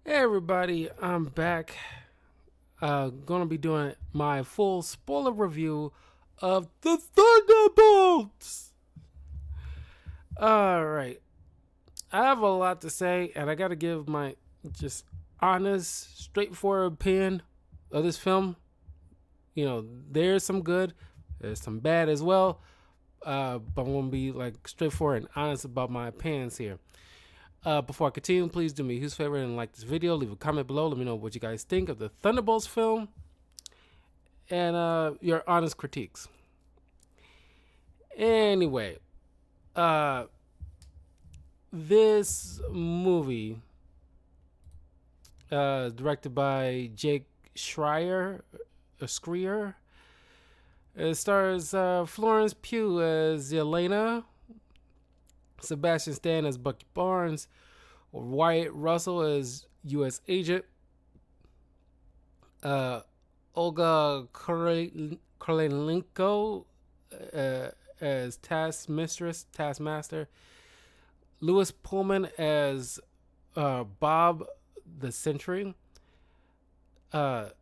Hey everybody, I'm back. Gonna be doing my full spoiler review of the Thunderbolts. All right, I have a lot to say, and I gotta give my just honest, straightforward opinion of this film. There's some good, there's some bad as well. But I'm gonna be like straightforward and honest about my opinions here. Before I continue, please do me a huge favor and like this video. Leave a comment below. Let me know what you guys think of the Thunderbolts film and your honest critiques. Anyway, uh, this movie, directed by Jake Schreier, it stars Florence Pugh as Yelena, Sebastian Stan as Bucky Barnes, Wyatt Russell as U.S. Agent, uh, Olga Kurylenko as Taskmaster, Lewis Pullman as Bob the Sentry, Geraldine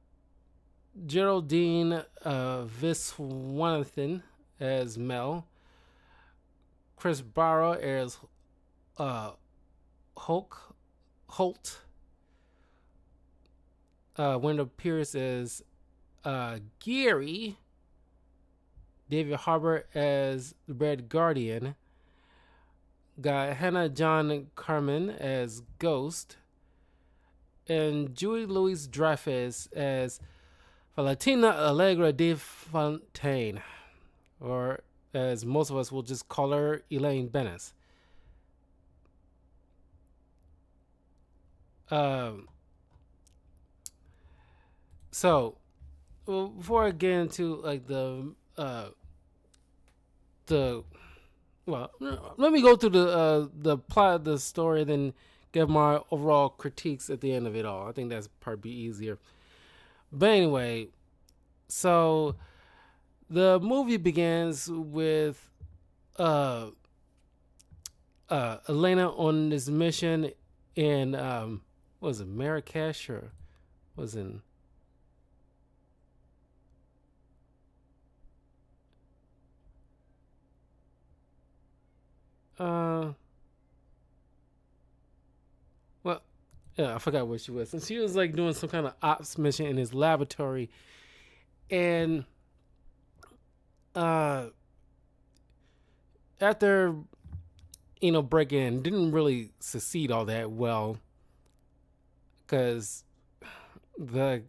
Viswanathan as Mel, Chris Barrow as Holt, Wendell Pierce as Gary, David Harbour as Red Guardian, got Hannah John Carmen as Ghost, and Julie Louis Dreyfus as Valentina Allegra de Fontaine, or as most of us will just call her, Elaine Bennis. So, well, before I get into like let me go through the plot of the story, then give my overall critiques at the end of it all. I think that's probably easier. But anyway, so the movie begins with Elena on this mission in was it Marrakesh or was in well, yeah, I forgot what she was. And she was like doing some kind of ops mission in his laboratory, and after breaking in, didn't really succeed all that well because the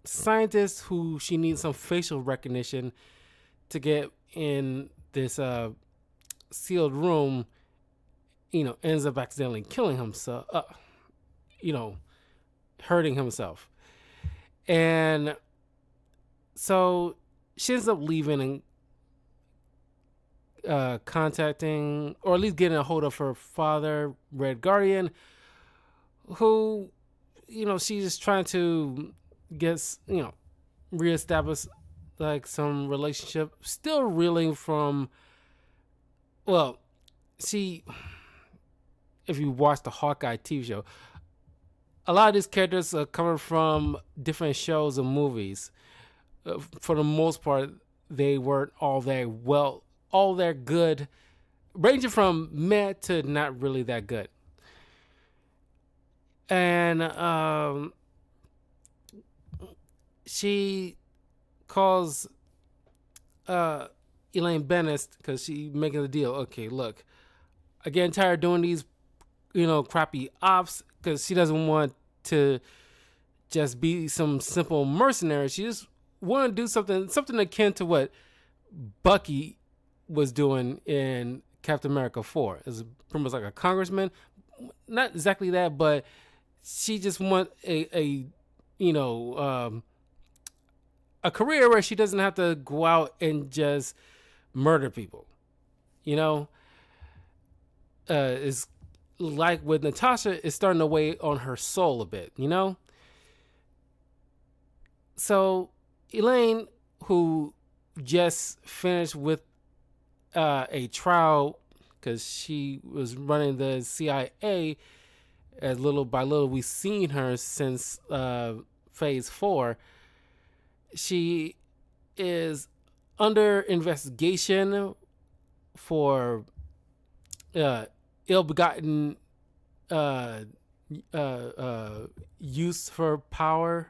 scientist who she needs some facial recognition to get in this sealed room, ends up accidentally killing himself, hurting himself. And so she ends up leaving and contacting, or at least getting a hold of her father, Red Guardian, who, she's just trying to get, reestablish like some relationship. Still reeling from, well, see, if you watch the Hawkeye TV show, a lot of these characters are coming from different shows and movies. For the most part, they weren't all that good, ranging from meh to not really that good. And she calls Elaine Bennis because she making the deal. Okay, look, I get tired of doing these, crappy ops, because she doesn't want to just be some simple mercenary. She just want to do something akin to what Bucky was doing in Captain America 4. Is pretty much like a congressman. Not exactly that, but she just want a career where she doesn't have to go out and just murder people. Is like with Natasha, is starting to weigh on her soul a bit. So Elaine, who just finished with a trial because she was running the CIA as little by little we've seen her since phase 4. She is under investigation for uh, ill-begotten uh, use for power.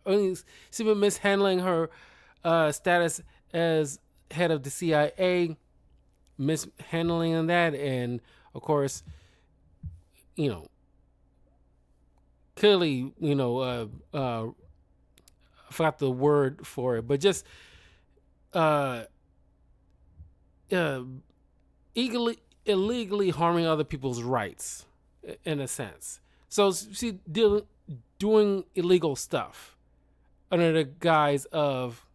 She's been mishandling her status as head of the CIA, mishandling that, and of course, you know, clearly, I forgot the word for it, but just uh, uh, illegally harming other people's rights, in a sense. So she doing illegal stuff under the guise of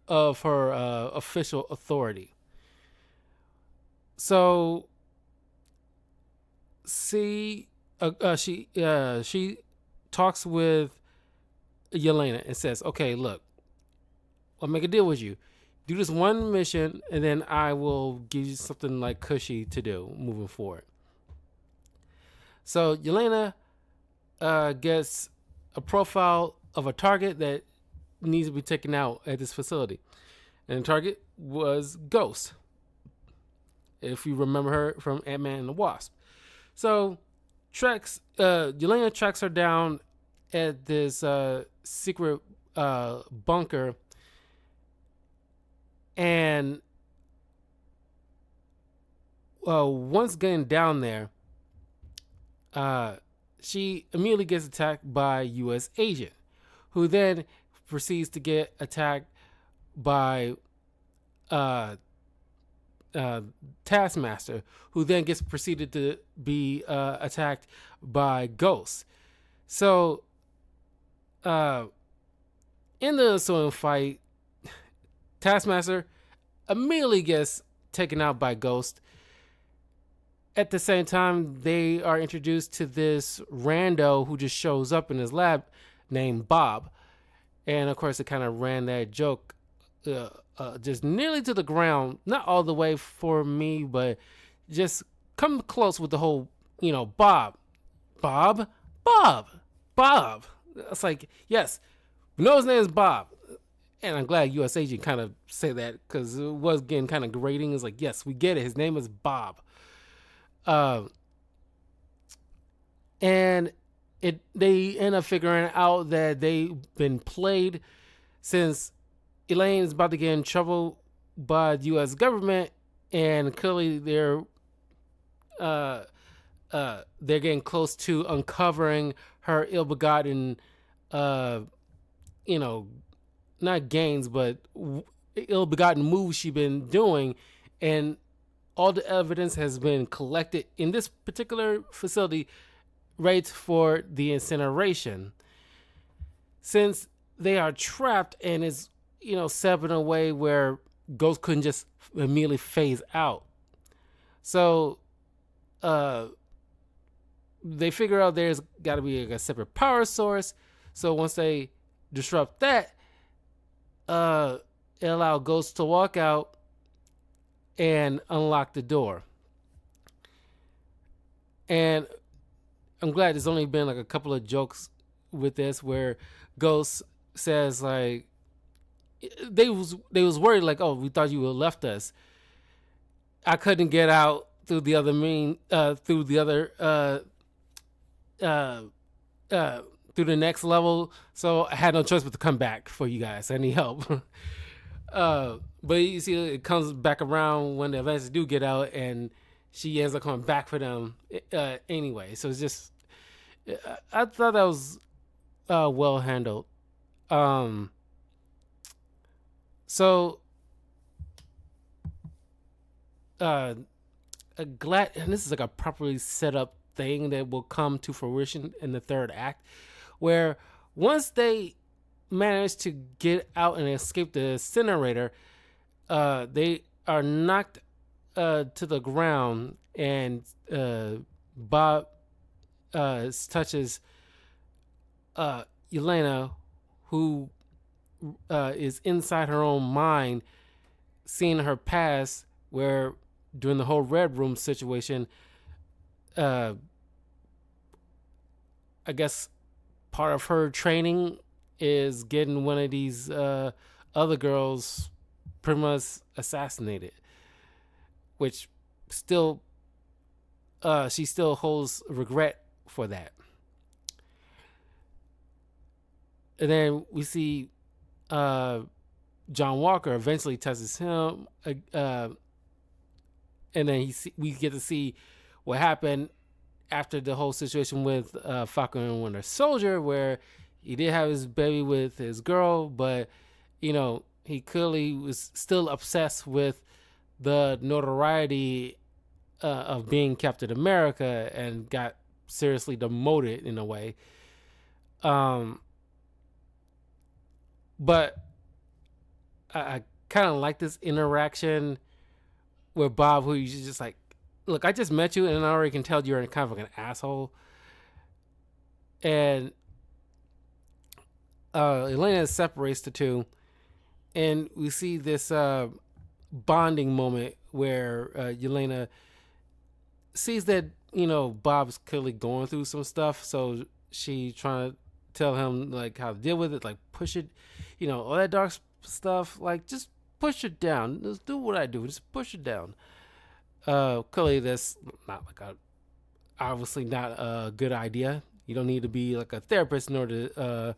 her official authority. So she talks with Yelena and says, "Okay, look, I'll make a deal with you. Do this one mission, and then I will give you something like cushy to do moving forward." So Yelena gets a profile of a target that needs to be taken out at this facility, and the target was Ghost, if you remember her from Ant-Man and the Wasp. So Yelena tracks her down at this secret bunker, and once getting down there, she immediately gets attacked by a U.S. agent, who then proceeds to get attacked by Taskmaster, who then gets proceeded to be attacked by Ghost. So, in the ensuing fight, Taskmaster immediately gets taken out by Ghost. At the same time, they are introduced to this rando who just shows up in his lab named Bob. And of course, it kind of ran that joke just nearly to the ground. Not all the way for me, but just come close with the whole, Bob. It's like, yes, we know his name is Bob. And I'm glad U.S. Agent kind of say that, because it was getting kind of grating. It's like, yes, we get it. His name is Bob. And they end up figuring out that they've been played, since Elaine's about to get in trouble by the U.S. government, and clearly they're getting close to uncovering her ill-begotten, not gains, but ill-begotten moves she's been doing, and all the evidence has been collected in this particular facility, right for the incineration. Since they are trapped and is, set up in a way where Ghost couldn't just immediately phase out. So, they figure out there's got to be a separate power source. So once they disrupt that, it allows Ghost to walk out and unlock the door. And I'm glad there's only been like a couple of jokes with this, where Ghost says, like, they was worried, like, oh, we thought you would have left us. I couldn't get out through the other through the next level, so I had no choice but to come back for you guys. I need help. But you see, it comes back around when the Avengers do get out, and she ends up coming back for them anyway. So it's just, I thought that was well handled. So glad, and this is like a properly set up thing that will come to fruition in the third act, where once they manage to get out and escape the incinerator, they are knocked to the ground, and Bob touches Yelena, who is inside her own mind, seeing her past, where during the whole Red Room situation, I guess part of her training is getting one of these other girls pretty much assassinated, which still she still holds regret for that. And then we see John Walker eventually touches him, and then we get to see what happened after the whole situation with Falcon and Winter Soldier, where he did have his baby with his girl, but he clearly was still obsessed with the notoriety of being Captain America and got seriously demoted in a way. But I kind of like this interaction with Bob, who he's just like, look, I just met you and I already can tell you're kind of like an asshole. And Elena separates the two, and we see this bonding moment where Yelena sees that Bob's clearly going through some stuff, so she trying to tell him like how to deal with it, like push it, all that dark stuff, like just push it down. Just do what I do, just push it down. Clearly that's not obviously not a good idea. You don't need to be like a therapist in order to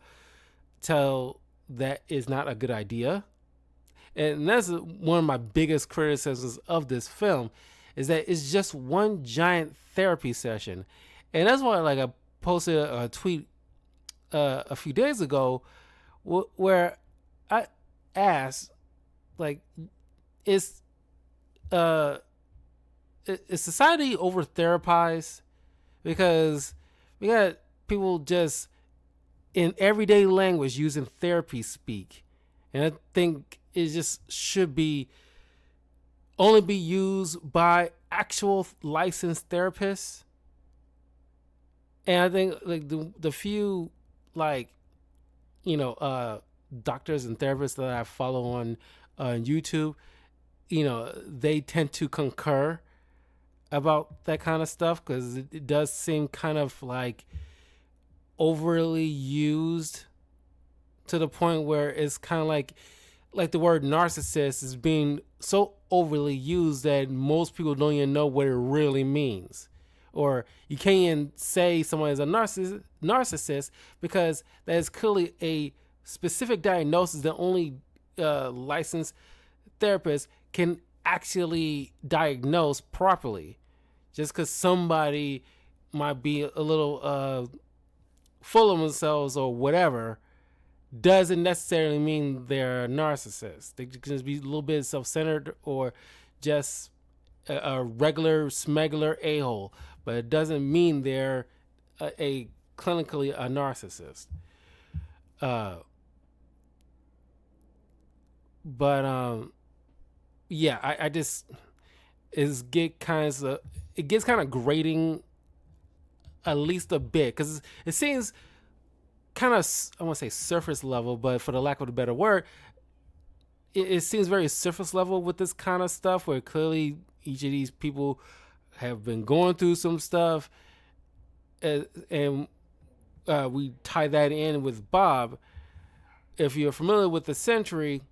tell that is not a good idea. And that's one of my biggest criticisms of this film, is that it's just one giant therapy session. And that's why I posted a tweet a few days ago where I asked, like, is society over therapized? Because we got people just in everyday language using therapy speak, and I think it just should be only be used by actual licensed therapists. And I think like the few doctors and therapists that I follow on YouTube, they tend to concur about that kind of stuff, because it does seem kind of like overly used to the point where it's kind of like the word narcissist is being so overly used that most people don't even know what it really means. Or you can't even say someone is a narcissist because that is clearly a specific diagnosis that only licensed therapists can actually diagnose properly. Just because somebody might be a little full of themselves or whatever doesn't necessarily mean they're a narcissist. They can just be a little bit self-centered or just a regular smuggler a-hole, but it doesn't mean they're a clinically a narcissist. I just it gets kind of grating at least a bit, because it seems kind of, I want to say surface level, but for the lack of a better word, it seems very surface level with this kind of stuff, where clearly each of these people have been going through some stuff, and we tie that in with Bob. If you're familiar with the Sentry,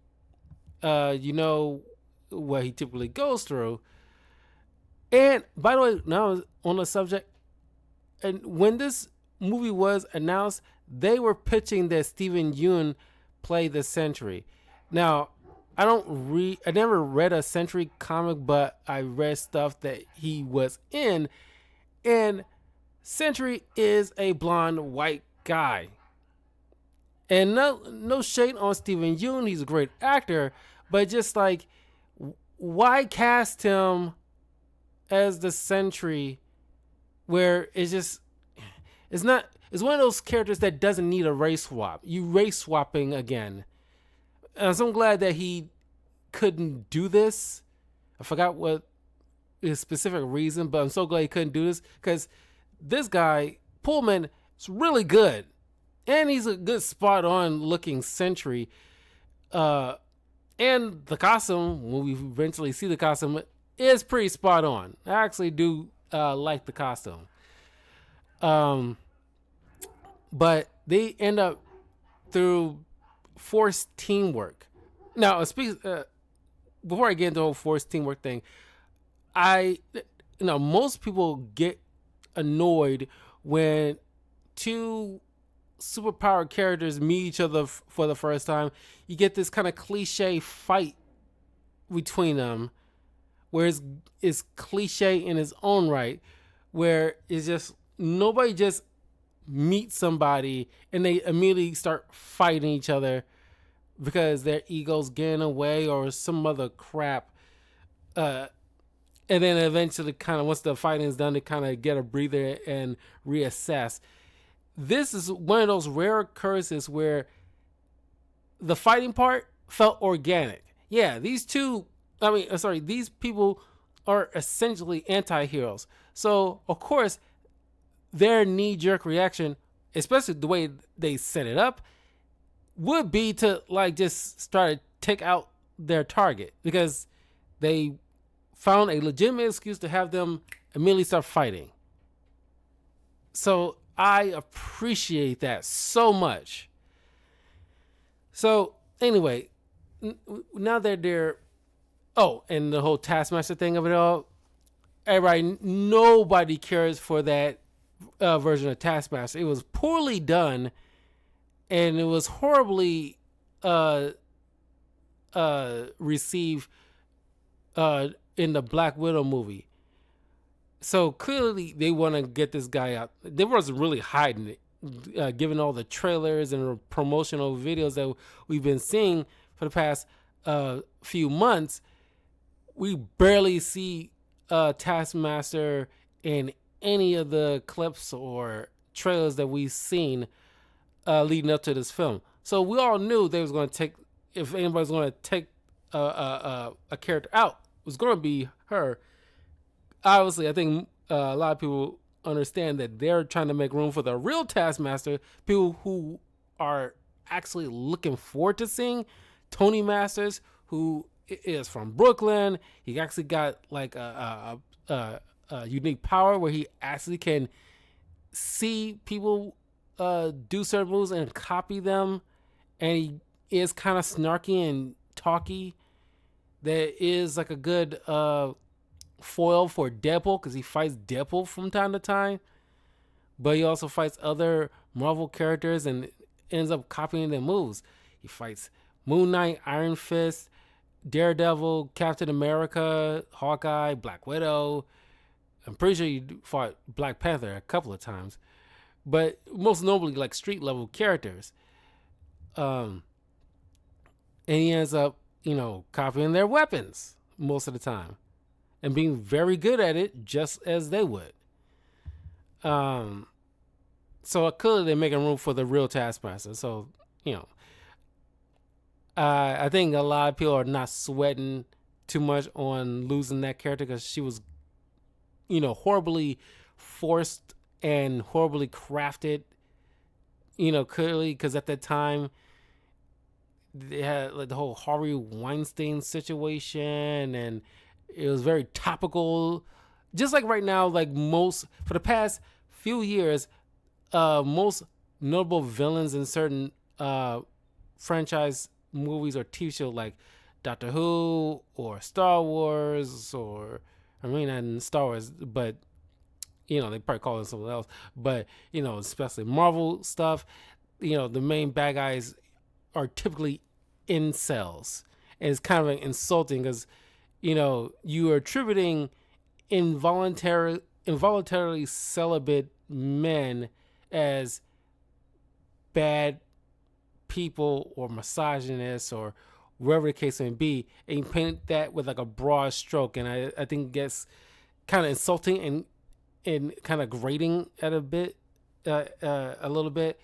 you know what he typically goes through. And by the way, now on the subject, and when this movie was announced, they were pitching that Steven Yeun play the Sentry. Now, I never read a Sentry comic, but I read stuff that he was in, and Sentry is a blonde white guy. And no shade on Steven Yeun, he's a great actor, but just like, why cast him as the Sentry, where it's one of those characters that doesn't need a race swap. You race swapping again. And I'm so glad that he couldn't do this. I forgot what his specific reason, but I'm so glad he couldn't do this, because this guy, Pullman, is really good. And he's a good spot on looking Sentry. And the costume, when we eventually see the costume, is pretty spot on. I actually do like the costume. but they end up through forced teamwork. Now, before I get into the whole forced teamwork thing, I, most people get annoyed when two superpowered characters meet each other for the first time. You get this kind of cliche fight between them, where it's cliche in its own right, where it's just nobody just meets somebody and they immediately start fighting each other because their egos get in the way or some other crap. Uh, and then eventually, kind of once the fighting is done, they kind of get a breather and reassess. This is one of those rare occurrences where the fighting part felt organic. Yeah, these people are essentially anti-heroes. So, of course, their knee-jerk reaction, especially the way they set it up, would be to like just start to take out their target because they found a legitimate excuse to have them immediately start fighting. So I appreciate that so much. So anyway, now that they're and the whole Taskmaster thing of it all, nobody cares for that version of Taskmaster. It was poorly done, and it was horribly received in the Black Widow movie. So clearly they want to get this guy out. They wasn't really hiding it, given all the trailers and promotional videos that we've been seeing for the past few months. We barely see Taskmaster in any of the clips or trailers that we've seen leading up to this film. So we all knew they was going to take, if anybody's going to take a character out, it was going to be her. Obviously, I think a lot of people understand that they're trying to make room for the real Taskmaster, people who are actually looking forward to seeing Tony Masters, who is from Brooklyn. He actually got like a unique power where he actually can see people do certain moves and copy them, and he is kind of snarky and talky. There is like a good foil for Deadpool because he fights Deadpool from time to time, but he also fights other Marvel characters and ends up copying their moves. He fights Moon Knight, Iron Fist, Daredevil, Captain America, Hawkeye, Black Widow. I'm pretty sure he fought Black Panther a couple of times, but most notably like street level characters. And he ends up, copying their weapons most of the time and being very good at it, just as they would. So clearly they're making room for the real Taskmaster. So, I think a lot of people are not sweating too much on losing that character because she was, horribly forced and horribly crafted, clearly because at that time they had like the whole Harvey Weinstein situation and it was very topical. Just like right now, like for the past few years, most notable villains in certain franchise movies or TV shows like Doctor Who or Star Wars not Star Wars, but they probably call it something else. But especially Marvel stuff, the main bad guys are typically incels, and it's kind of insulting because you are attributing involuntarily celibate men as bad people or misogynists or wherever the case may be, and you paint that with like a broad stroke, and I think it gets kind of insulting and kind of grating at a little bit.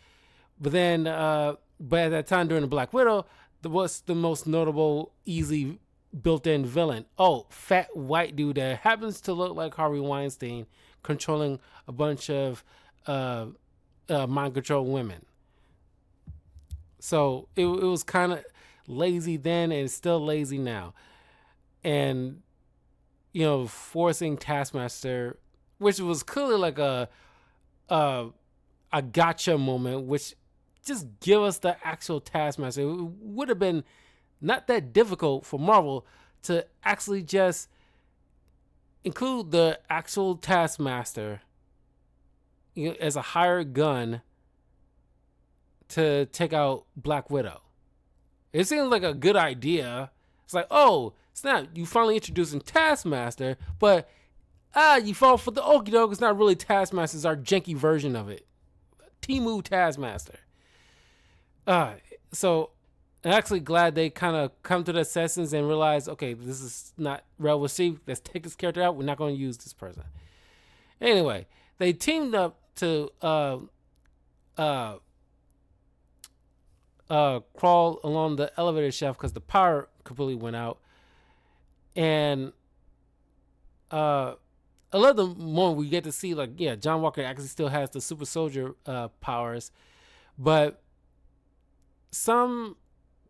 But then but at that time during the Black Widow, what's the most notable easy built-in villain? Fat white dude that happens to look like Harvey Weinstein controlling a bunch of mind control women. So it was kind of lazy then and it's still lazy now. And forcing Taskmaster, which was clearly like a a gotcha moment, which just give us the actual Taskmaster. It would have been not that difficult for Marvel to actually just include the actual Taskmaster, as a hired gun to take out Black Widow. It seems like a good idea. It's like, oh, snap, you finally introducing Taskmaster, but you fall for the okie doke. It's not really Taskmaster, it's our janky version of it. Timu Taskmaster. So I'm actually glad they kind of come to the senses and realize, okay, this is not well received. Let's take this character out. We're not going to use this person. Anyway, they teamed up to crawl along the elevator shaft because the power completely went out. And I love the moment we get to see, like, yeah, John Walker actually still has the super soldier powers, but some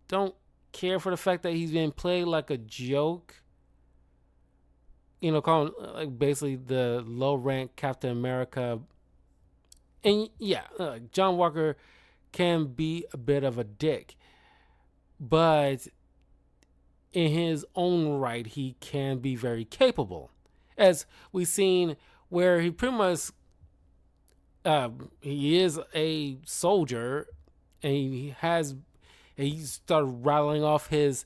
don't care for the fact that he's being played like a joke. Calling like basically the low rank Captain America. And yeah, John Walker can be a bit of a dick, but in his own right, he can be very capable. As we've seen, where he pretty much he is a soldier, and he started rattling off his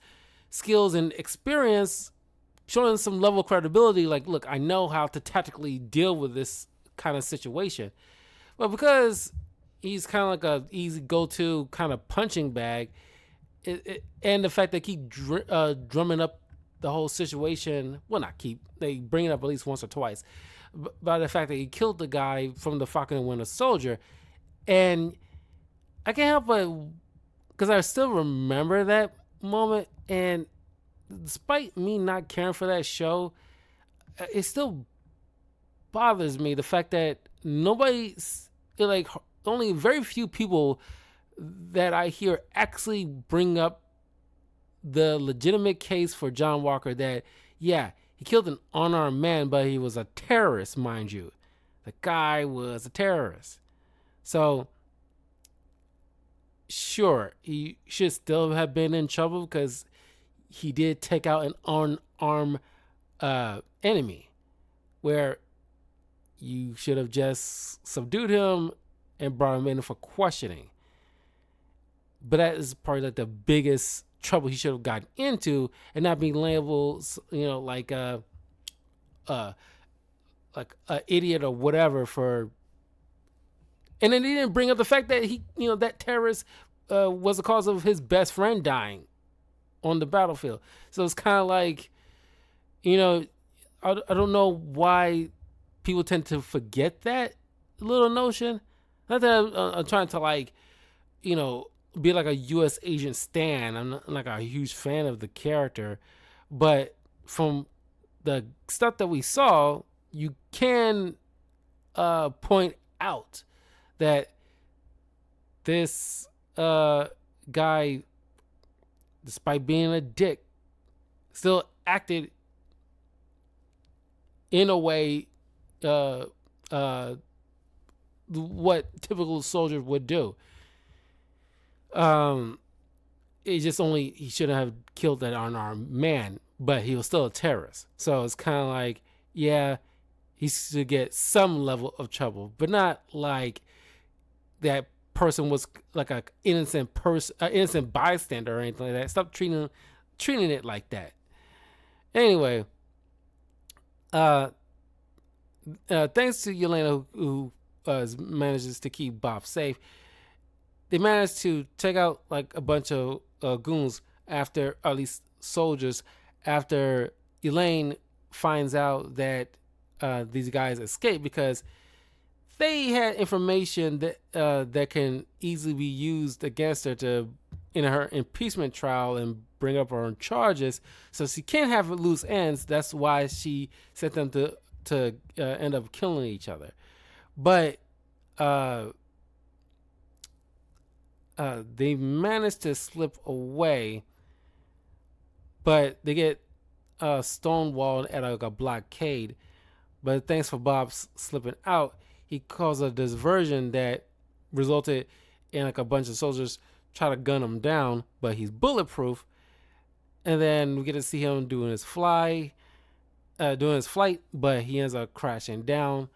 skills and experience, showing some level of credibility. Like, look, I know how to tactically deal with this kind of situation. But because he's kind of like a easy go-to kind of punching bag, and the fact they keep drumming up the whole situation, well, not keep, they bring it up at least once or twice, by the fact that he killed the guy from the Falcon and Winter Soldier. And I can't help but, because I still remember that moment, and despite me not caring for that show, it still bothers me the fact that only very few people that I hear actually bring up the legitimate case for John Walker that, yeah, he killed an unarmed man, but he was a terrorist, mind you. The guy was a terrorist. So, sure, he should still have been in trouble because he did take out an unarmed enemy, where you should have just subdued him and brought him in for questioning. But that is probably like the biggest trouble he should have gotten into, and not being labeled, like a idiot or whatever for. And then he didn't bring up the fact that that terrorist was the cause of his best friend dying on the battlefield. So it's kind of like, I don't know why people tend to forget that little notion. Not that I'm trying to be like a U.S. agent stan. I'm not like a huge fan of the character, but from the stuff that we saw, you can point out that this guy, despite being a dick, still acted in a way what typical soldiers would do. He shouldn't have killed that unarmed man, but he was still a terrorist. So it's kind of like, yeah, he should get some level of trouble, but not like that person was like a innocent bystander or anything like that. Stop treating it like that. Anyway, thanks to Yelena, who manages to keep Bob safe, they managed to take out like a bunch of goons, after, or at least soldiers, after Elaine finds out that these guys escaped, because they had information that that can easily be used against her in her impeachment trial and bring up her own charges. So she can't have loose ends. That's why she sent them to end up killing each other. But they managed to slip away, but they get stonewalled at a blockade. But thanks for Bob slipping out, he caused a diversion that resulted in like a bunch of soldiers try to gun him down, but he's bulletproof. And then we get to see him doing his flight, but he ends up crashing down,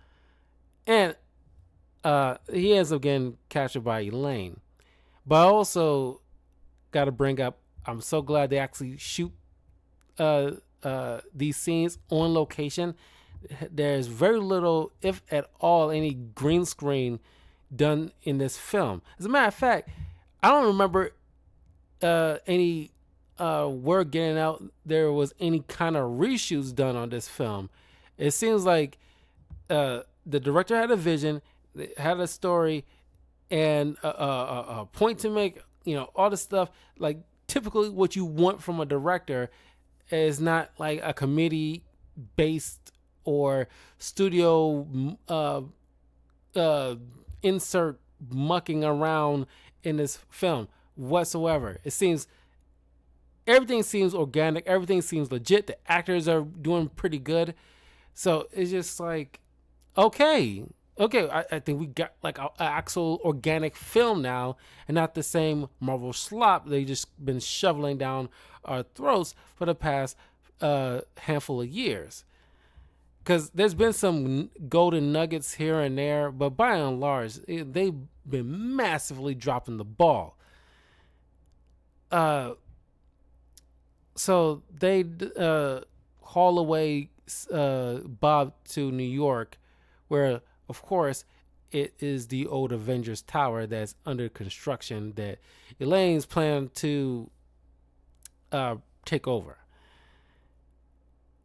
and he ends up getting captured by Elaine. But I also got to bring up, I'm so glad they actually shoot these scenes on location. There's very little, if at all, any green screen done in this film. As a matter of fact, I don't remember any word getting out there was any kind of reshoots done on this film. It seems like the director had a vision, had a story, and a point to make. All this stuff, like typically what you want from a director is not like a committee based or studio insert mucking around in this film whatsoever. Everything seems organic, everything seems legit, the actors are doing pretty good, so it's just like, okay, I think we got like an actual organic film now, and not the same Marvel slop they just been shoveling down our throats for the past handful of years. Because there's been some golden nuggets here and there, but by and large, they've been massively dropping the ball. So they haul away Bob to New York, where, of course, it is the old Avengers Tower that's under construction that Elaine's planning to take over.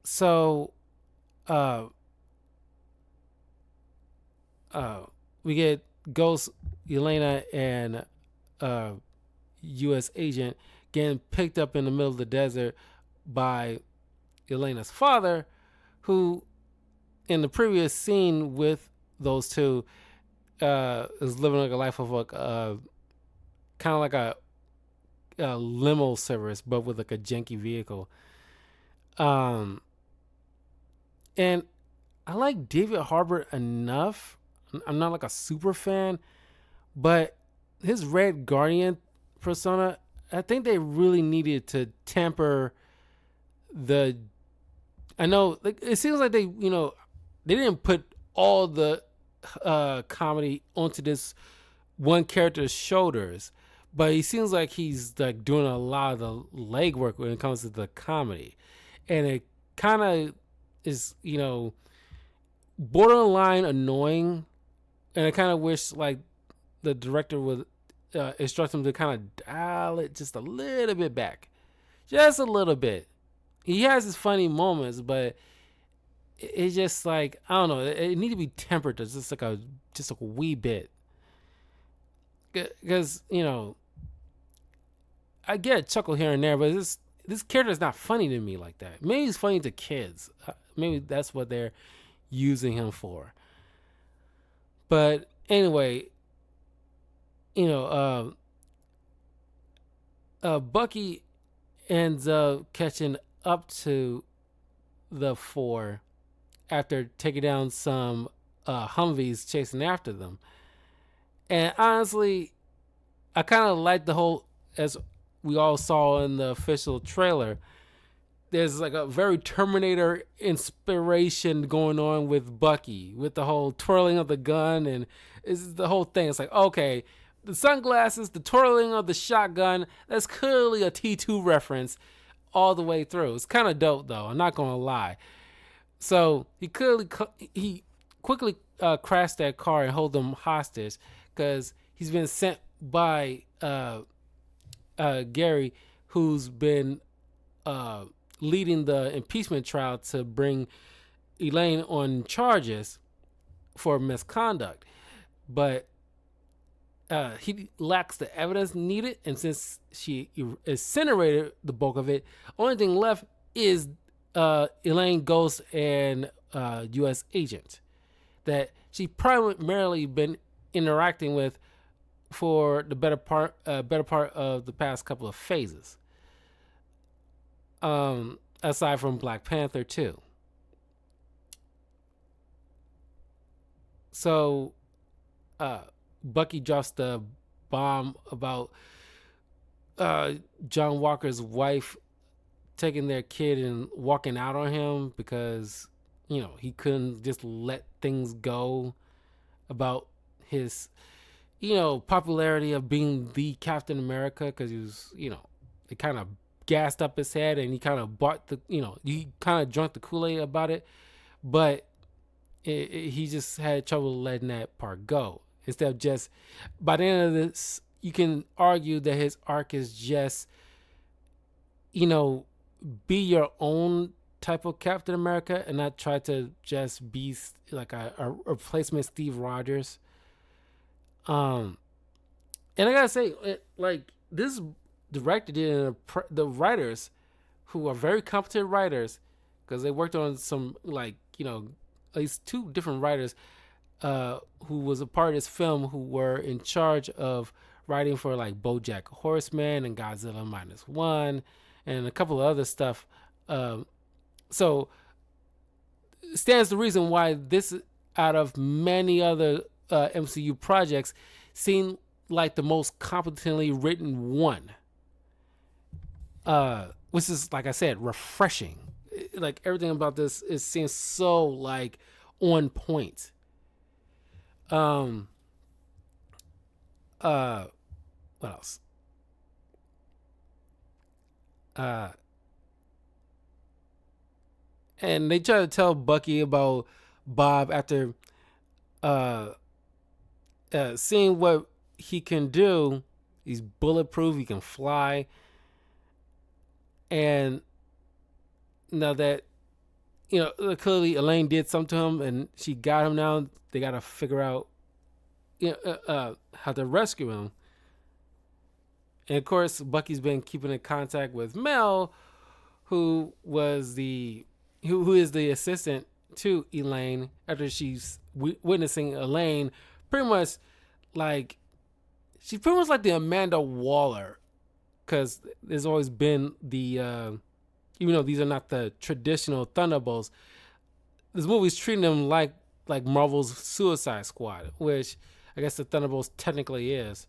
So we get Ghost, Elena, and U.S. agent getting picked up in the middle of the desert by Elena's father, who in the previous scene with those two is living like a life of like kind of like a limo service, but with like a janky vehicle. And I like David Harbour enough. I'm not like a super fan, but his Red Guardian persona, I think they really needed to temper the. I know, like, it seems like they didn't put all the comedy onto this one character's shoulders, but he seems like he's like doing a lot of the legwork when it comes to the comedy, and it kind of is borderline annoying, and I kind of wish like the director would instruct him to kind of dial it just a little bit back, just a little bit. He has his funny moments, but it's just like, I don't know, it needs to be tempered to just like a wee bit, because I get a chuckle here and there, but this character is not funny to me like that. Maybe he's funny to kids. Maybe that's what they're using him for. But anyway, Bucky ends up catching up to the four after taking down some Humvees chasing after them. And honestly, I kind of like the whole, as we all saw in the official trailer, there's like a very Terminator inspiration going on with Bucky, with the whole twirling of the gun, and it's the whole thing. It's like, okay, the sunglasses, the twirling of the shotgun, that's clearly a T2 reference all the way through. It's kind of dope, though, I'm not gonna lie. So he quickly crashed that car and hold them hostage, because he's been sent by Gary, who's been leading the impeachment trial to bring Elaine on charges for misconduct. But he lacks the evidence needed, and since she incinerated the bulk of it, only thing left is Elaine Ghost and U.S. agent that she primarily been interacting with for the better part of the past couple of phases. Aside from Black Panther 2. So Bucky drops the bomb about uh, John Walker's wife taking their kid and walking out on him because he couldn't just let things go about his popularity of being the Captain America, because he was it kind of gassed up his head and he kind of bought the he kind of drunk the Kool-Aid about it, but he just had trouble letting that part go. Instead of just, by the end of this, you can argue that his arc is just, be your own type of Captain America and not try to just be like a replacement Steve Rogers. And I gotta say, like, this directed it, and the writers, who are very competent writers, because they worked on some, like, at least two different writers who was a part of this film, who were in charge of writing for like BoJack Horseman and Godzilla Minus One and a couple of other stuff. So stands the reason why this, out of many other MCU projects, seemed like the most competently written one. Which is, like I said, refreshing. Like, everything about this seems so like on point. What else? And they try to tell Bucky about Bob after seeing what he can do. He's bulletproof. He can fly. And now that clearly Elaine did something to him, and she got him. Now they got to figure out how to rescue him. And of course, Bucky's been keeping in contact with Mel, who is the assistant to Elaine, after she's witnessing Elaine pretty much like, she's pretty much like the Amanda Waller, because there's always been the even though these are not the traditional Thunderbolts, this movie's treating them like Marvel's Suicide Squad, which I guess the Thunderbolts technically is.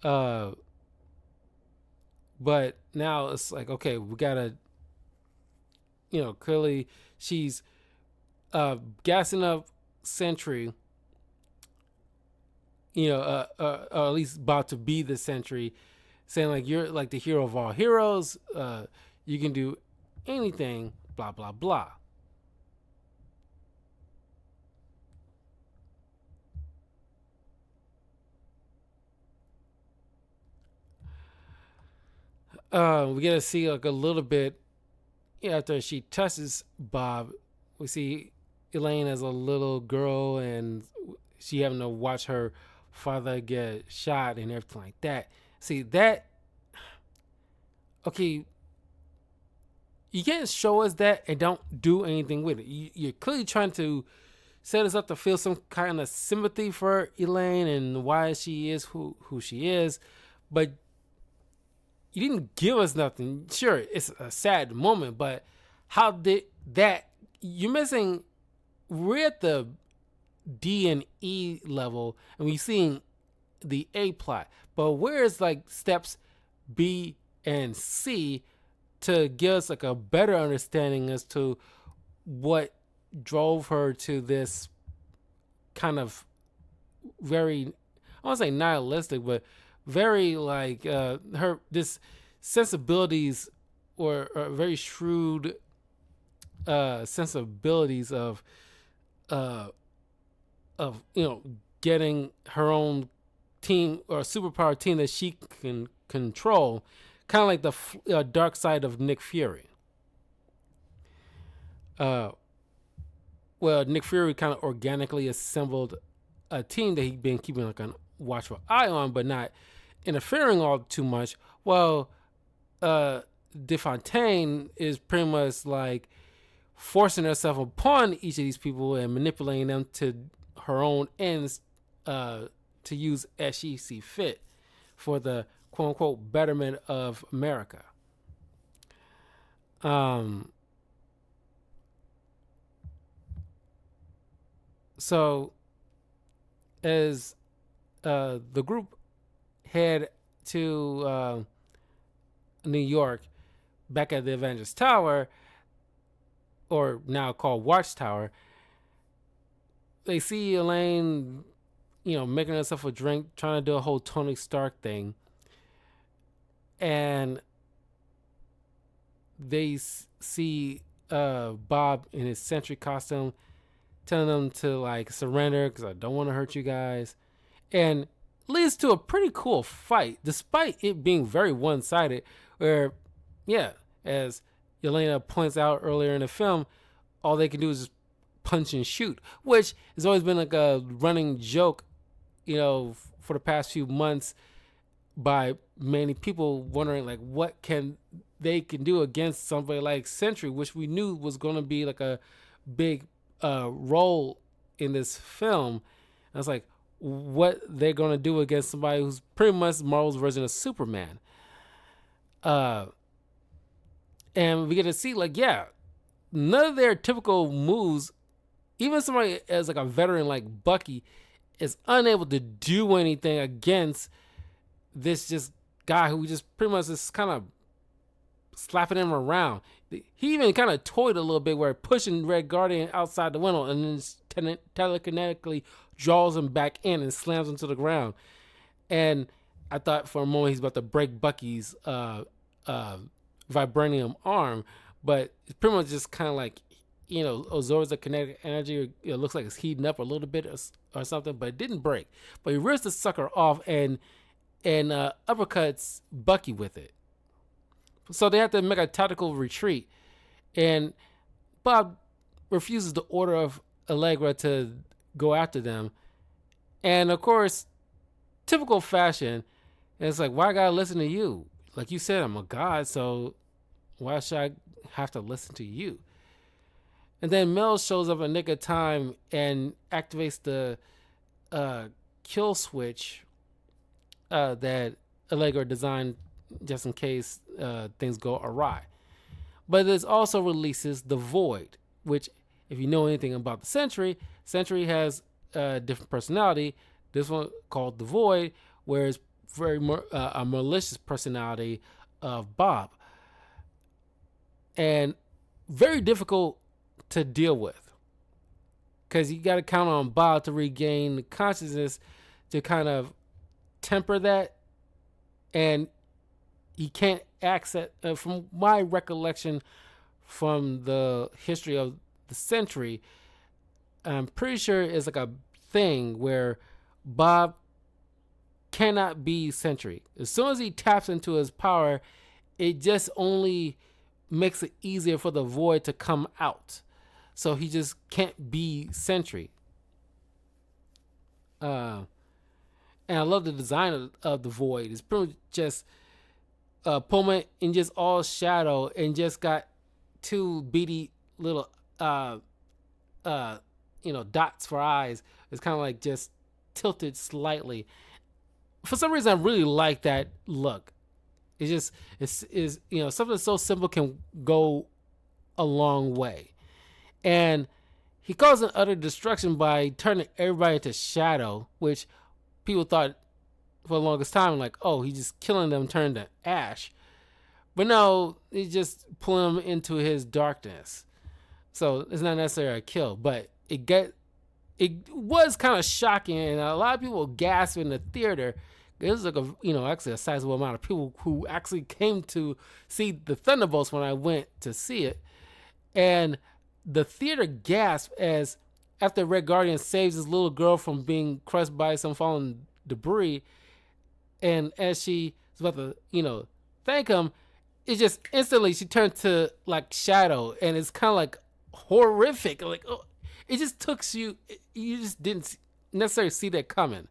But now it's like, okay, we gotta, clearly she's gassing up Sentry, or at least about to be the Sentry, saying like, you're like the hero of all heroes, you can do anything, blah blah blah. We get to see like a little bit after she touches Bob. We see Elaine as a little girl, and she having to watch her father get shot and everything like that. See that? Okay, you can't show us that and don't do anything with it. You're clearly trying to set us up to feel some kind of sympathy for Elaine and why she is who she is, but you didn't give us nothing. Sure, it's a sad moment, but how did that? You're missing. We're at the D and E level, and we're seeing the A plot, but where's like steps B and C to give us like a better understanding as to what drove her to this kind of very, I won't say nihilistic, but very like her, this sensibilities, or very shrewd sensibilities of getting her own team or superpower team that she can control, kind of like the dark side of Nick Fury. Well, Nick Fury kind of organically assembled a team that he'd been keeping like a watchful eye on, but not interfering all too much. Well, DeFontaine is pretty much like forcing herself upon each of these people and manipulating them to her own ends, to use as she see fit for the quote unquote betterment of America. So as the group head to New York, back at the Avengers Tower, or now called Watchtower. They see Elaine, making herself a drink, trying to do a whole Tony Stark thing, and they see Bob in his Sentry costume, telling them to like surrender because I don't want to hurt you guys, and leads to a pretty cool fight, despite it being very one-sided. Where, yeah, as Yelena points out earlier in the film, all they can do is just punch and shoot, which has always been like a running joke, for the past few months by many people wondering like what they can do against somebody like Sentry, which we knew was going to be like a big role in this film. And it's like what they're going to do against somebody who's pretty much Marvel's version of Superman. And we get to see like, yeah, none of their typical moves, even somebody as like a veteran like Bucky, is unable to do anything against this just guy who just pretty much is kind of slapping him around. He even kind of toyed a little bit where pushing Red Guardian outside the window and then telekinetically draws him back in and slams him to the ground. And I thought for a moment he's about to break Bucky's vibranium arm, but it's pretty much just kind of like, absorbs the kinetic energy. It looks like it's heating up a little bit or something, but it didn't break. But he rips the sucker off and uppercuts Bucky with it. So they have to make a tactical retreat, and Bob refuses the order of Allegra to go after them. And of course, typical fashion, it's like, why I gotta listen to you? Like you said, I'm a god, so why should I have to listen to you? And then Mel shows up in nick of time and activates the kill switch that Allegra designed just in case things go awry. But this also releases the Void, which, if you know anything about the Sentry has a different personality. This one called the Void, where it's very a malicious personality of Bob, and very difficult to deal with because you got to count on Bob to regain consciousness to kind of temper that, and he can't access, from my recollection from the history of the Sentry, I'm pretty sure it's like a thing where Bob cannot be Sentry. As soon as he taps into his power, it just only makes it easier for the Void to come out. So he just can't be Sentry. And I love the design of the Void. It's pretty much just Pullman in just all shadow and just got two beady little dots for eyes. It's kind of like just tilted slightly. For some reason, I really like that look. It's something so simple can go a long way. And he caused an utter destruction by turning everybody into shadow, which people thought for the longest time, like, oh, he's just killing them, turned to ash. But no, he's just pulling them into his darkness. So it's not necessarily a kill, but it was kind of shocking, and a lot of people gasped in the theater. It was like actually a sizable amount of people who actually came to see the Thunderbolts when I went to see it. And the theater gasped as after Red Guardian saves his little girl from being crushed by some fallen debris, and as she was about to, thank him, it just instantly she turned to like shadow, and it's kind of like horrific. Like, oh, it just took you just didn't necessarily see that coming.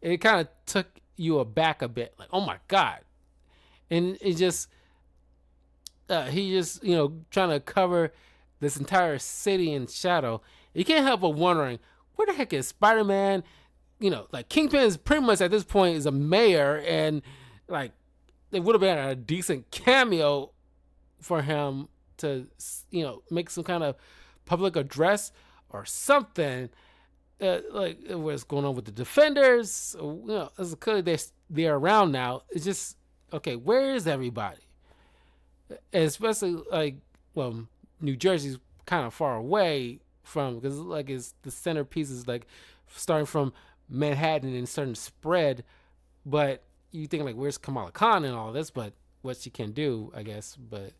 It kind of took you aback a bit, like, oh my god. And it just he just trying to cover this entire city in shadow. You can't help but wondering, where the heck is Spider-Man? Like Kingpin is pretty much at this point is a mayor, and like it would have been a decent cameo for him to make some kind of public address or something. like what's going on with the defenders. It's clearly they're around now. It's just okay. Where is everybody? And especially like, well, New Jersey's kind of far away from, because like it's the centerpiece is like starting from Manhattan and starting to spread. But you think like, where's Kamala Khan and all this? But what she can do, I guess. But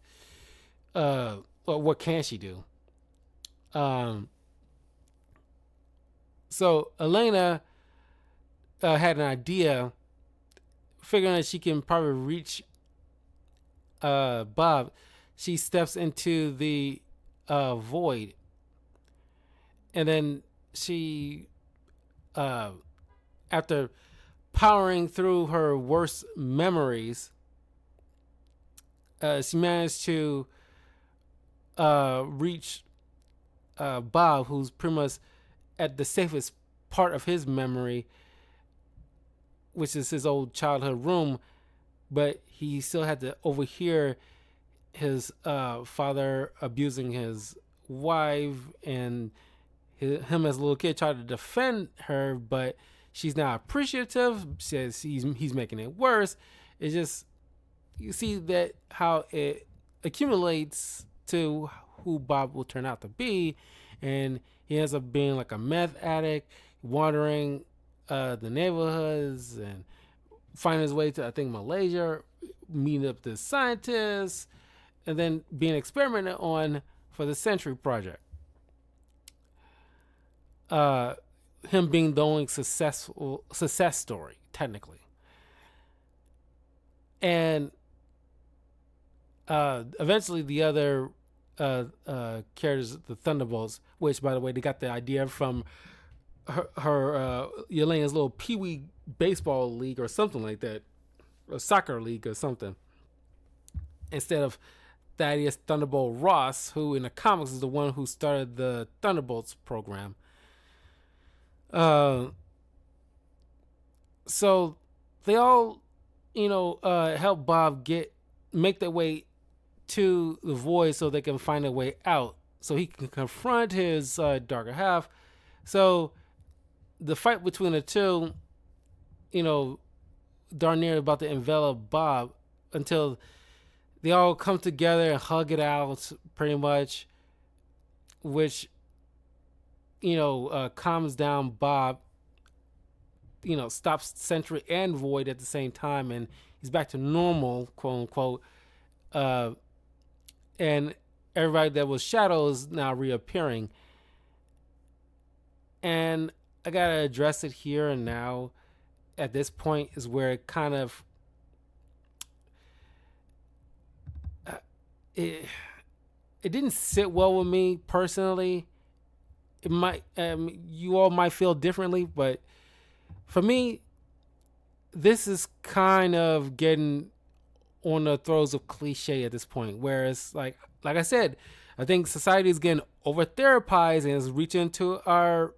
well, what can she do? Um, so Elena had an idea, figuring that she can probably reach Bob. She steps into the void, and then she, after powering through her worst memories, she managed to reach Bob, who's pretty much at the safest part of his memory, which is his old childhood room, but he still had to overhear his father abusing his wife, and him as a little kid tried to defend her, but she's not appreciative. Says he's making it worse. It's just, you see that how it accumulates to who Bob will turn out to be, and he ends up being like a meth addict, wandering the neighborhoods and finding his way to, I think, Malaysia, meeting up the scientists, and then being experimented on for the Century Project. Him being the only success story, technically. And eventually the other characters, the Thunderbolts, which, by the way, they got the idea from her Yelena's little peewee baseball league or something like that, or soccer league or something, instead of Thaddeus Thunderbolt Ross, who in the comics is the one who started the Thunderbolts program. So they all, help Bob make their way to the void so they can find a way out, so he can confront his darker half. So the fight between the two, darn near about to envelop Bob, until they all come together and hug it out, pretty much, which calms down Bob, stops Sentry and Void at the same time, and he's back to normal, quote unquote. And everybody that was Shadow is now reappearing. And I gotta address it here and now. At this point is where it kind of it didn't sit well with me personally. It might you all might feel differently, but for me, this is kind of getting on the throes of cliche at this point. Whereas, like I said, I think society is getting over therapized and is reaching into our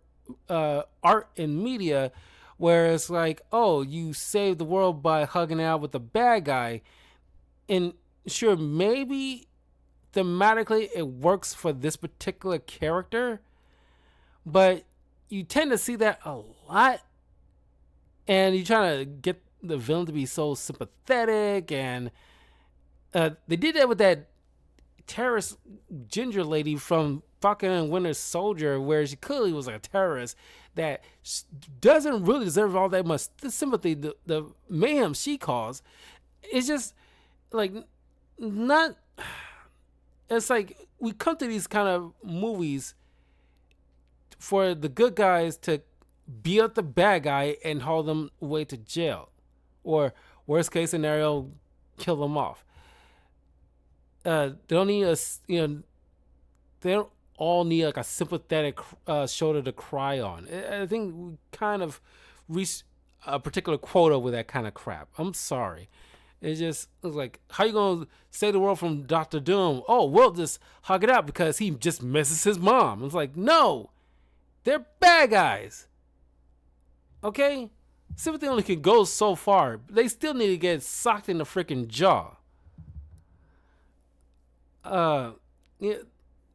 art and media, where it's like, oh, you saved the world by hugging out with the bad guy, and sure, maybe thematically it works for this particular character, but you tend to see that a lot, and you're trying to get the villain to be so sympathetic, and they did that with that terrorist ginger lady from Falcon and Winter Soldier, where she clearly was like a terrorist that doesn't really deserve all that much sympathy. The mayhem she caused, it's just like not. It's like we come to these kind of movies for the good guys to beat up the bad guy and haul them away to jail, or worst case scenario, kill them off. They don't need they don't all need like a sympathetic shoulder to cry on. I think we kind of reached a particular quota with that kind of crap. I'm sorry. It's like, how you gonna save the world from Doctor Doom? Oh, we'll just hug it out because he just misses his mom. It's like, no, they're bad guys. Okay? Sympathy only can go so far. They still need to get socked in the freaking jaw. Yeah,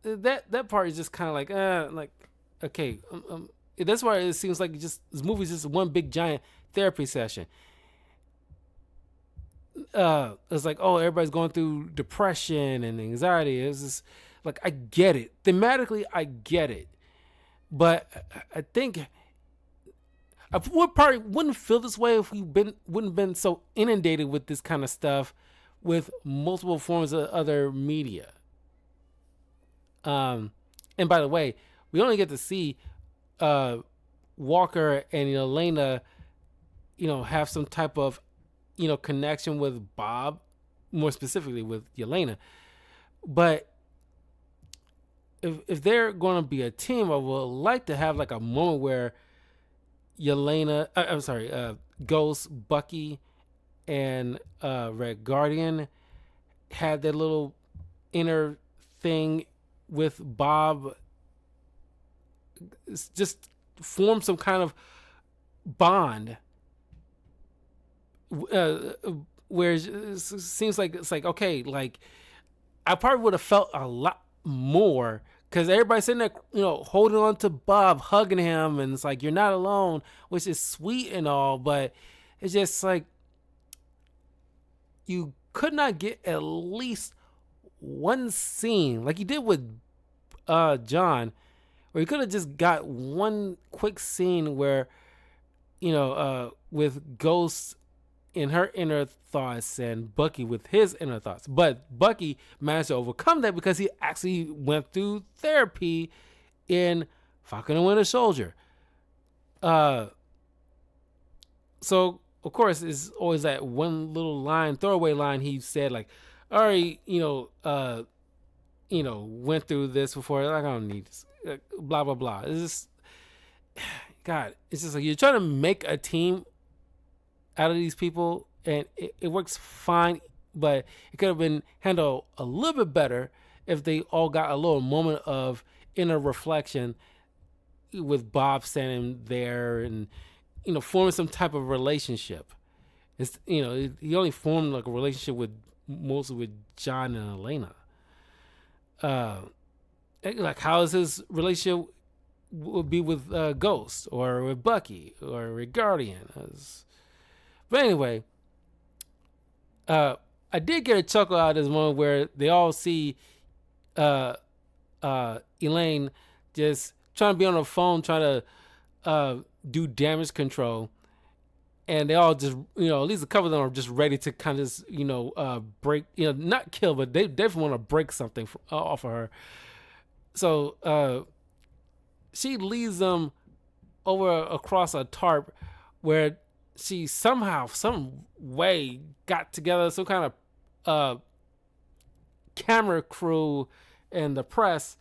that part is just kind of like, okay, That's why it seems like this movie's just one big giant therapy session. It's like, oh, everybody's going through depression and anxiety. It's just like, I get it thematically, I get it, but I think I would probably wouldn't feel this way if we wouldn't been so inundated with this kind of stuff with multiple forms of other media. And by the way, we only get to see uh, Walker and Elena, have some type of, connection with Bob, more specifically with Elena. But if they're going to be a team, I would like to have like a moment where Ghost, Bucky, and Red Guardian had their little inner thing with Bob. It's just form some kind of bond, where it seems like it's like, okay, like I probably would have felt a lot more because everybody's sitting there, holding on to Bob, hugging him, and it's like, you're not alone, which is sweet and all, but it's just like, you could not get at least one scene like you did with John, or you could have just got one quick scene where, with Ghost in her inner thoughts and Bucky with his inner thoughts. But Bucky managed to overcome that because he actually went through therapy in Falcon and Winter Soldier. So of course it's always that one little throwaway line he said, like, all right, went through this before, like, I don't need this, blah blah blah. It's just, God, it's just like you're trying to make a team out of these people, and it works fine, but it could have been handled a little bit better if they all got a little moment of inner reflection with Bob standing there and forming some type of relationship. It's he only formed like a relationship with mostly with John and Elena. Like, how is his relationship would be with Ghost or with Bucky or with Guardian? But anyway, I did get a chuckle out of this moment where they all see Elaine just trying to be on the phone, trying to do damage control, and they all just, at least a couple of them are just ready to kind of just, break, not kill, but they definitely want to break something off of her. So she leads them over across a tarp where she somehow, some way, got together some kind of camera crew and the press,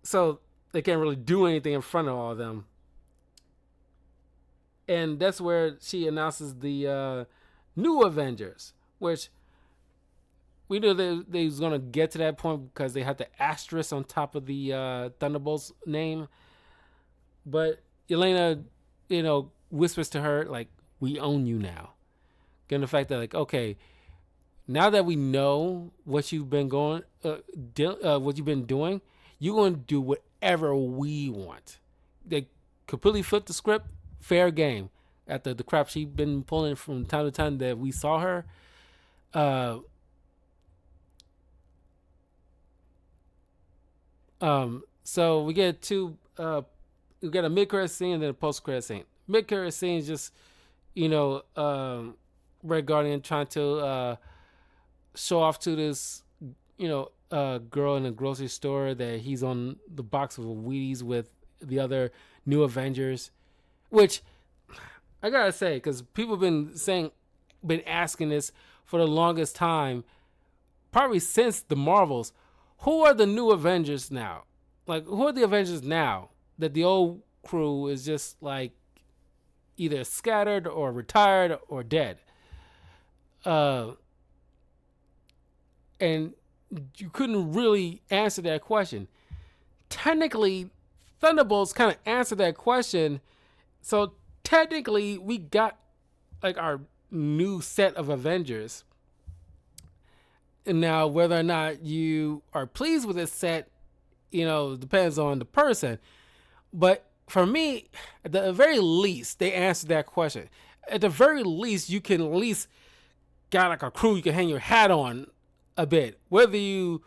so they can't really do anything in front of all of them. And that's where she announces the new Avengers, which we knew they was gonna get to that point because they had the asterisk on top of the Thunderbolts name. But Elena, whispers to her, like, we own you now. Given the fact that, like, okay, now that we know what you've been doing, you're going to do whatever we want. They completely flipped the script. Fair game. After the crap she's been pulling from time to time that we saw her. So we get we get a mid-credit scene and then a post-credit scene. Mid-credit scene is just, Red Guardian trying to show off to this, girl in a grocery store that he's on the box of Wheaties with the other new Avengers, which I gotta say, because people have been asking this for the longest time, probably since the Marvels. Who are the new Avengers now? Like, who are the Avengers now that the old crew is just like either scattered or retired or dead? And you couldn't really answer that question. Technically, Thunderbolts kind of answered that question. So technically, we got like our new set of Avengers. And now, whether or not you are pleased with this set, depends on the person. But for me, at the very least, they answered that question. At the very least, you can at least got like a crew you can hang your hat on a bit. Whether you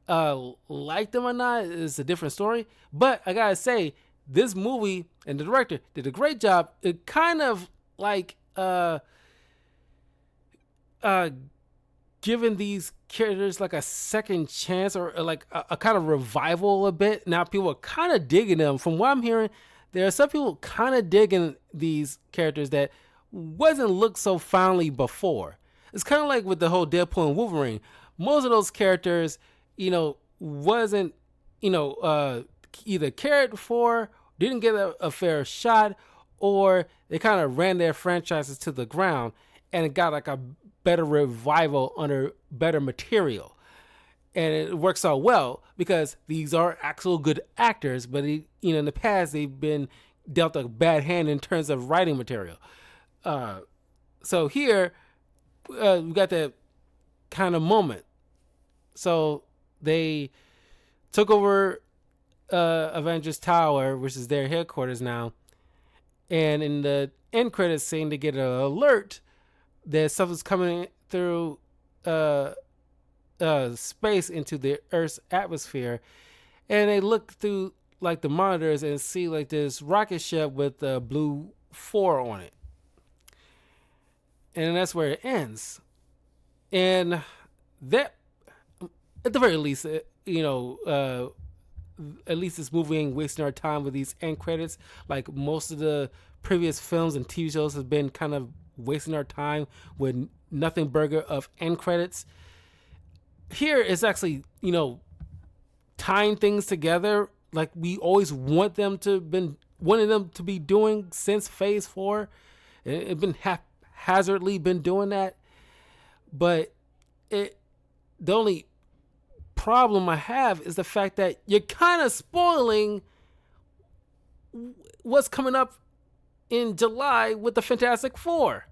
like them or not is a different story. But I gotta say, this movie and the director did a great job. It kind of like uh giving these characters like a second chance, or like a kind of revival a bit. Now people are kind of digging them. From what I'm hearing, there are some people kind of digging these characters that wasn't looked so fondly before. It's kind of like with the whole Deadpool and Wolverine. Most of those characters, wasn't, either cared for, didn't get a fair shot, or they kind of ran their franchises to the ground and it got like a better revival under better material. And it works out well because these are actual good actors, but in the past they've been dealt a bad hand in terms of writing material. So here we got that kind of moment. So they took over Avengers Tower, which is their headquarters now, and in the end credits scene, they get an alert that something's coming through space into the Earth's atmosphere, and they look through like the monitors and see like this rocket ship with a blue 4 on it, and that's where it ends. And that, at the very least, at least this movie ain't wasting our time with these end credits. Like most of the previous films and TV shows have been kind of wasting our time with nothing burger of end credits. Here it's actually, tying things together like we always wanted them to be doing since Phase 4. It's been haphazardly been doing that. But the only problem I have is the fact that you're kind of spoiling what's coming up in July with the Fantastic Four.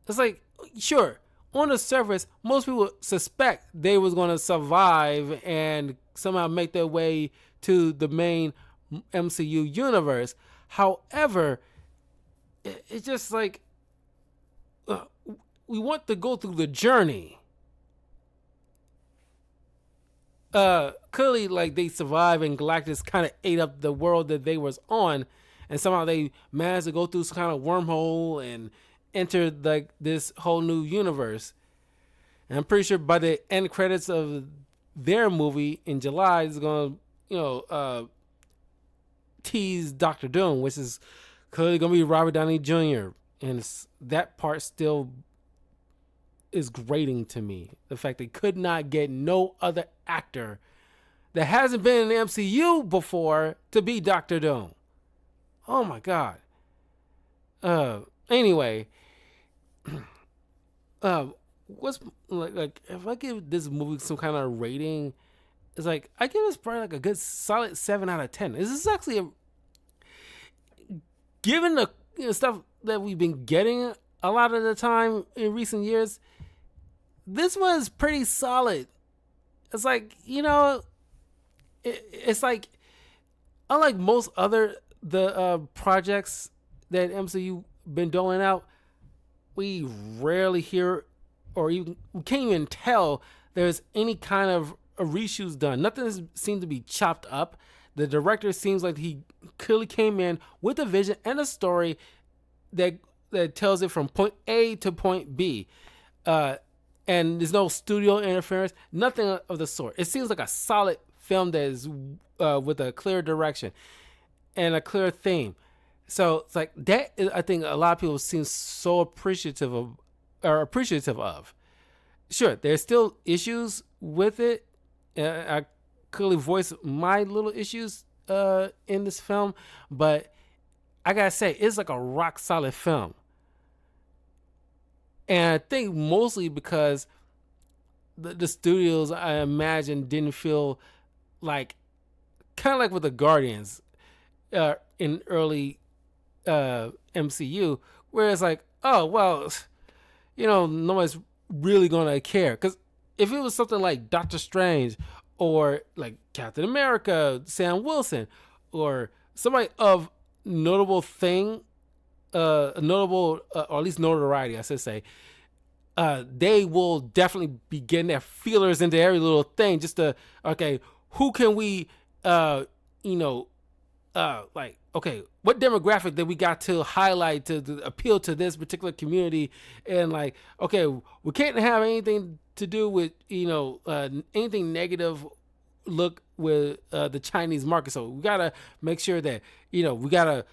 It's like, sure, on the surface, most people suspect they was going to survive and somehow make their way to the main MCU universe. However, it's just like we want to go through the journey. Clearly, like, they survived and Galactus kind of ate up the world that they was on, and somehow they managed to go through some kind of wormhole and enter like this whole new universe. And I'm pretty sure by the end credits of their movie in July is going to, tease Doctor Doom, which is clearly going to be Robert Downey Jr. And that part still is grating to me. The fact they could not get no other actor that hasn't been in the MCU before to be Doctor Doom. Oh my God. Anyway, what's like if I give this movie some kind of rating, it's like I give this probably like a good solid 7 out of 10. This is actually given the stuff that we've been getting a lot of the time in recent years, this was pretty solid. It's like, it's like, unlike most other projects that MCU been doling out, we rarely hear or even we can't even tell there's any kind of reshoots done. Nothing seems to be chopped up. The director seems like he clearly came in with a vision and a story that tells it from point A to point B. And there's no studio interference, nothing of the sort. It seems like a solid film that is with a clear direction and a clear theme. So it's like that. I think a lot of people seem so appreciative of. Sure, there's still issues with it. I clearly voice my little issues in this film, but I gotta say it's like a rock solid film. And I think mostly because the studios, I imagine, didn't feel like, kind of like with the Guardians in early MCU, where it's like, oh, well, nobody's really going to care. Because if it was something like Doctor Strange or like Captain America, Sam Wilson, or somebody of notable thing, notable or at least notoriety, I should say, they will definitely be getting their feelers into every little thing just to, okay, who can we, you know, like, okay, what demographic that we got to highlight to appeal to this particular community, and like, okay, we can't have anything to do with, anything negative look with the Chinese market. So we gotta make sure that we gotta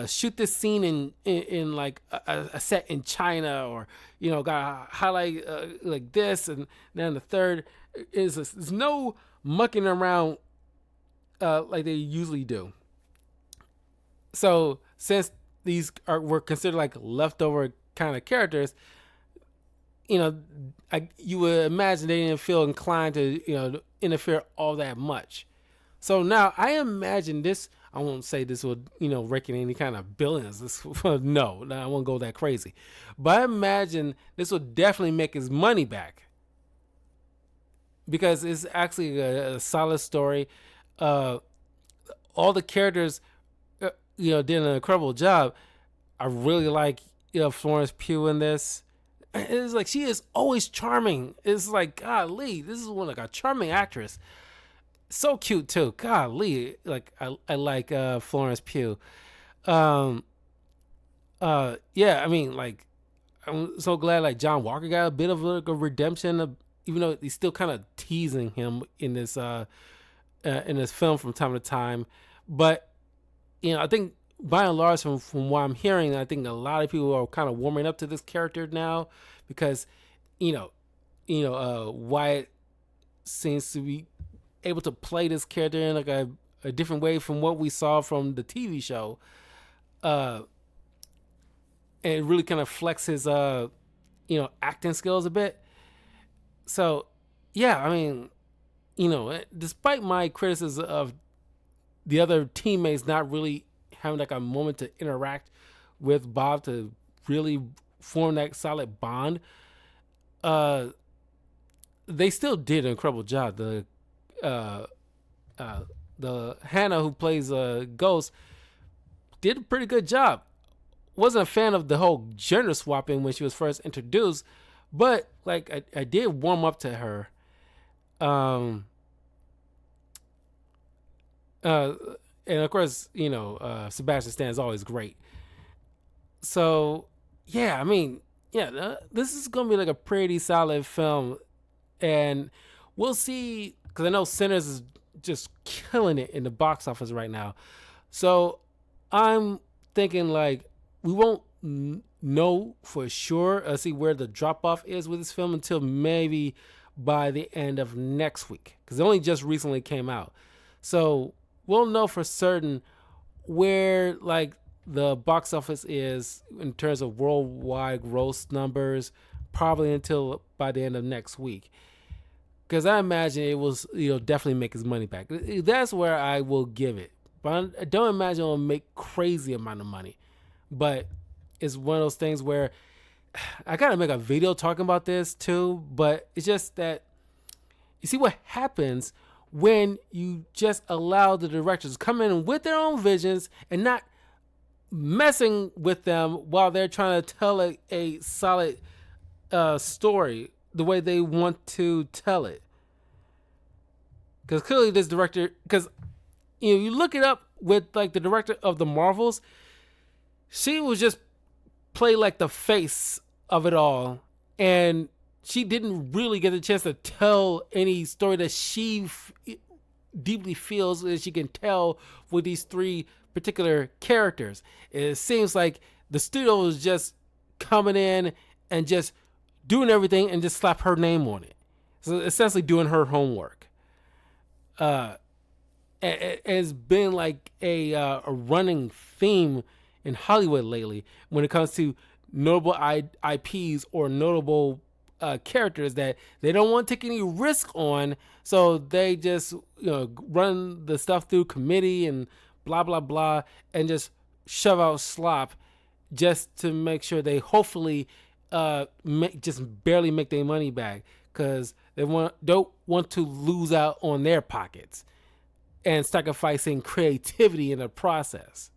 shoot this scene in like a set in China, or gotta highlight like this, and then the third is there's no mucking around like they usually do. So since these were considered like leftover kind of characters, you would imagine they didn't feel inclined to interfere all that much. So now I imagine this. I won't say this would rake in any kind of billions. No, I won't go that crazy. But I imagine this would definitely make his money back, because it's actually a solid story. All the characters, did an incredible job. I really like Florence Pugh in this. It's like she is always charming. It's like, golly, this is one like a charming actress. So cute too. Golly, like I like Florence Pugh. Yeah, I mean, like, I'm so glad like John Walker got a bit of like a redemption, even though he's still kind of teasing him in this film from time to time. But I think by and large, from what I'm hearing, I think a lot of people are kind of warming up to this character now, because Wyatt seems to be able to play this character in like a different way from what we saw from the TV show, and it really kind of flex his acting skills a bit. So yeah, I mean, despite my criticism of the other teammates not really having like a moment to interact with Bob to really form that solid bond, they still did an incredible job. The Hannah who plays Ghost did a pretty good job. Wasn't a fan of the whole gender swapping when she was first introduced, but like I did warm up to her. And of course, Sebastian Stan is always great. So yeah, I mean, yeah, this is gonna be like a pretty solid film, and we'll see, because I know Sinners is just killing it in the box office right now. So I'm thinking like we won't know for sure, see where the drop off is with this film until maybe by the end of next week, because it only just recently came out. So we'll know for certain where like the box office is in terms of worldwide gross numbers, probably until by the end of next week, because I imagine it will definitely make his money back. That's where I will give it, but I don't imagine it'll make crazy amount of money. But it's one of those things where I gotta make a video talking about this too, but it's just that you see what happens when you just allow the directors to come in with their own visions and not messing with them while they're trying to tell a solid story the way they want to tell it. Because clearly this director, because you look it up with like the director of the Marvels, she was just play like the face of it all, and she didn't really get a chance to tell any story that she deeply feels that she can tell with these three particular characters. It seems like the studio is just coming in and just doing everything and just slap her name on it. So essentially doing her homework. It's been like a running theme in Hollywood lately when it comes to notable IPs or notable characters that they don't want to take any risk on, so they just run the stuff through committee and blah blah blah and just shove out slop just to make sure they hopefully just barely make their money back, because they don't want to lose out on their pockets. and sacrificing creativity in the process.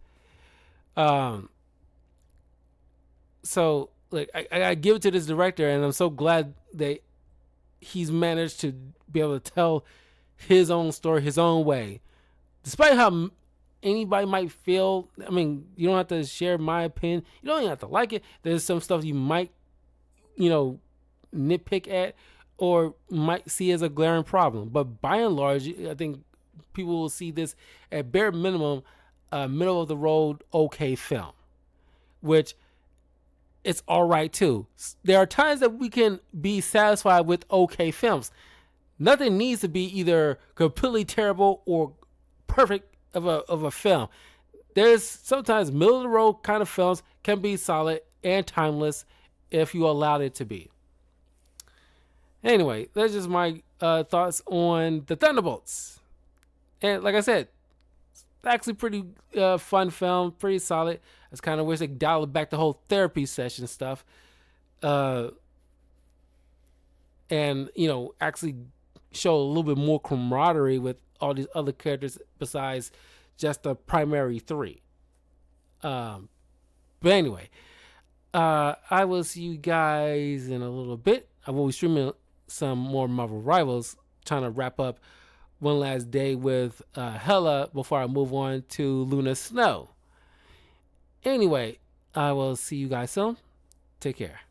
Um, so like I give it to this director, and I'm so glad that he's managed to be able to tell his own story his own way, despite how anybody might feel. I mean, you don't have to share my opinion. You don't even have to like it. There's some stuff you might, nitpick at or might see as a glaring problem. But by and large, I think people will see this at bare minimum, middle of the road, okay film, which it's all right too. There are times that we can be satisfied with okay films. Nothing needs to be either completely terrible or perfect of a film. There's sometimes middle of the road kind of films can be solid and timeless if you allowed it to be. Anyway, that's just my thoughts on the Thunderbolts. And like I said, actually pretty fun film, pretty solid. I just kind of wish they dialed back the whole therapy session stuff. And, actually show a little bit more camaraderie with all these other characters besides just the primary three. But anyway, I will see you guys in a little bit. I will be streaming some more Marvel Rivals, trying to wrap up one last day with Hela before I move on to Luna Snow. Anyway, I will see you guys soon. Take care.